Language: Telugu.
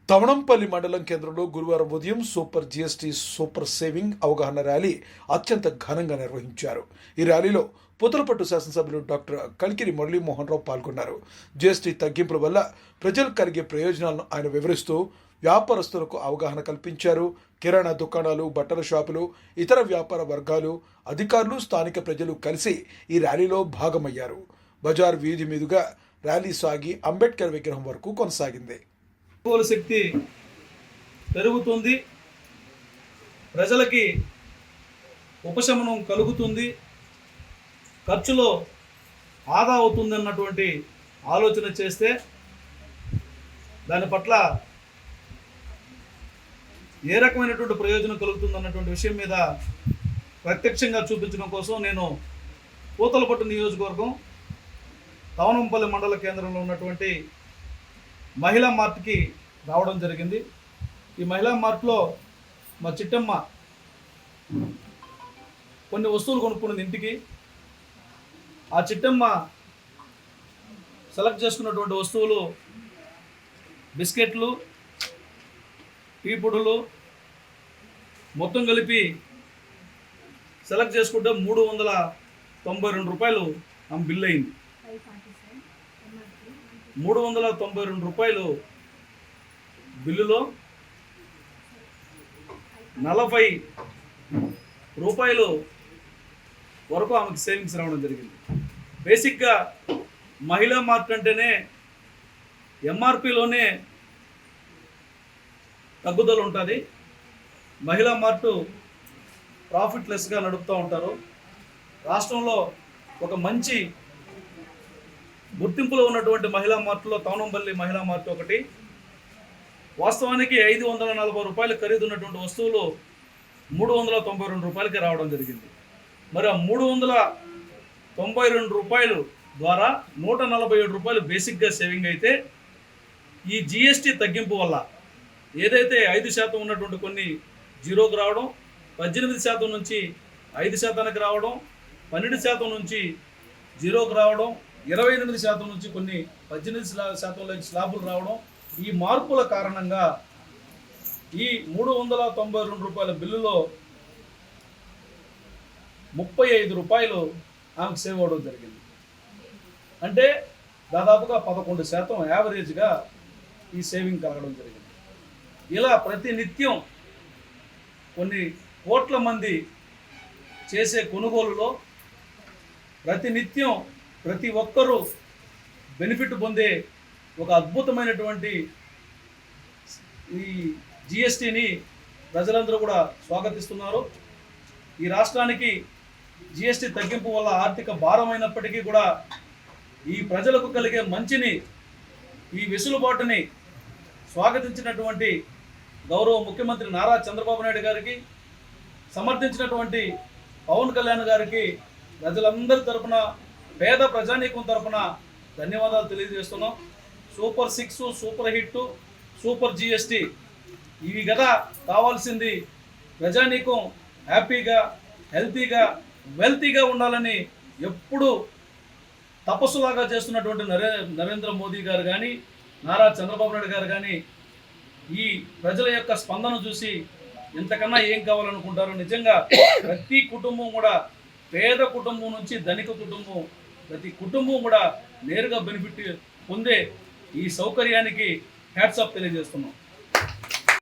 తవణంపల్లి మండలం కేంద్రంలో గురువారం ఉదయం సూపర్ జీఎస్టీ సూపర్ సేవింగ్ అవగాహన ర్యాలీ అత్యంత ఘనంగా నిర్వహించారు. ఈ ర్యాలీలో పుతలపట్టు శాసనసభ్యులు డాక్టర్ కలికిరి మురళీమోహన్ రావు పాల్గొన్నారు. జీఎస్టీ తగ్గింపుల వల్ల ప్రజలకు కలిగే ప్రయోజనాలను ఆయన వివరిస్తూ వ్యాపారస్తులకు అవగాహన కల్పించారు. కిరాణా దుకాణాలు, బట్టల షాపులు, ఇతర వ్యాపార వర్గాలు, అధికారులు, స్థానిక ప్రజలు కలిసి ఈ ర్యాలీలో భాగమయ్యారు. బజార్ వీధి మీదుగా ర్యాలీ సాగి అంబేద్కర్ విగ్రహం వరకు కొనసాగింది. కొనుగోలు శక్తి పెరుగుతుంది, ప్రజలకి ఉపశమనం కలుగుతుంది, ఖర్చులో ఆదా అవుతుంది అన్నటువంటి ఆలోచన చేస్తే దాని పట్ల ఏ రకమైనటువంటి ప్రయోజనం కలుగుతుంది అన్నటువంటి విషయం మీద ప్రత్యక్షంగా చూపించడం కోసం నేను పూతలపట్టు నియోజకవర్గం తవణంపల్లి మండల కేంద్రంలో ఉన్నటువంటి మహిళా మార్ట్కి రావడం జరిగింది. ఈ మహిళా మార్ట్లో మా చిట్టమ్మ కొన్ని వస్తువులు కొనుక్కున్నది ఇంటికి. ఆ చిట్టమ్మ సెలెక్ట్ చేసుకున్నటువంటి వస్తువులు బిస్కెట్లు, టీ పొడులు మొత్తం కలిపి సెలెక్ట్ చేసుకుంటే 392 రూపాయలు ఆమె బిల్ అయింది. 392 రూపాయలు బిల్లులో 40 రూపాయలు వరకు ఆమెకు సేవింగ్స్ రావడం జరిగింది. బేసిక్గా మహిళా మార్ట్ అంటేనే ఎంఆర్పిలోనే తగ్గుదల ఉంటుంది. మహిళా మార్టు ప్రాఫిట్లెస్గా నడుపుతూ ఉంటారు. రాష్ట్రంలో ఒక మంచి గుర్తింపులో ఉన్నటువంటి మహిళా మార్టులో తవణంపల్లి మహిళా మార్ట్ ఒకటి. వాస్తవానికి 540 రూపాయలు ఖరీదున్నటువంటి వస్తువులు 392 రూపాయలకి రావడం జరిగింది. మరి ఆ 392 రూపాయలు ద్వారా 147 రూపాయలు బేసిక్గా సేవింగ్ అయితే, ఈ జిఎస్టీ తగ్గింపు వల్ల ఏదైతే 5% ఉన్నటువంటి కొన్ని జీరోకి రావడం, 18% నుంచి 5%కి రావడం, 12% నుంచి జీరోకి రావడం, 28% నుంచి కొన్ని 18% స్లాబులు రావడం, ఈ మార్పుల కారణంగా ఈ 392 రూపాయల బిల్లులో 35 రూపాయలు ఆమెకు సేవ్ అవ్వడం జరిగింది. అంటే దాదాపుగా 11% యావరేజ్గా ఈ సేవింగ్ కలగడం జరిగింది. ఇలా ప్రతి నిత్యం కొన్ని కోట్ల మంది చేసే కొనుగోలులో ప్రతి నిత్యం ప్రతి ఒక్కరూ బెనిఫిట్ పొందే ఒక అద్భుతమైనటువంటి ఈ జిఎస్టీని ప్రజలందరూ కూడా స్వాగతిస్తున్నారు. ఈ రాష్ట్రానికి జిఎస్టీ తగ్గింపు వల్ల ఆర్థిక భారమైనప్పటికీ కూడా ఈ ప్రజలకు కలిగే మంచిని, ఈ వెసులుబాటుని స్వాగతించినటువంటి గౌరవ ముఖ్యమంత్రి నారా చంద్రబాబు నాయుడు గారికి, సమర్థించినటువంటి పవన్ కళ్యాణ్ గారికి ప్రజలందరి తరపున, పేద ప్రజానీకం తరపున ధన్యవాదాలు తెలియజేస్తున్నాం. Super 6, super hit, super GST ఇవి కదా కావాల్సింది. ప్రజానీకం హ్యాపీగా, హెల్తీగా, వెల్తీగా ఉండాలని ఎప్పుడు తపస్సులాగా చేస్తున్నటువంటి నరేంద్ర మోదీ గారు కానీ, నారా చంద్రబాబు నాయుడు గారు కానీ ఈ ప్రజల యొక్క స్పందన చూసి ఇంతకన్నా ఏం కావాలనుకుంటారు? నిజంగా ప్రతి కుటుంబం కూడా, పేద కుటుంబం నుంచి ధనిక కుటుంబం, ప్రతి కుటుంబం కూడా నేరుగా బెనిఫిట్ పొందే ఈ సౌకర్యానికి హ్యాట్స్ ఆఫ్ తెలియజేస్తున్నాం.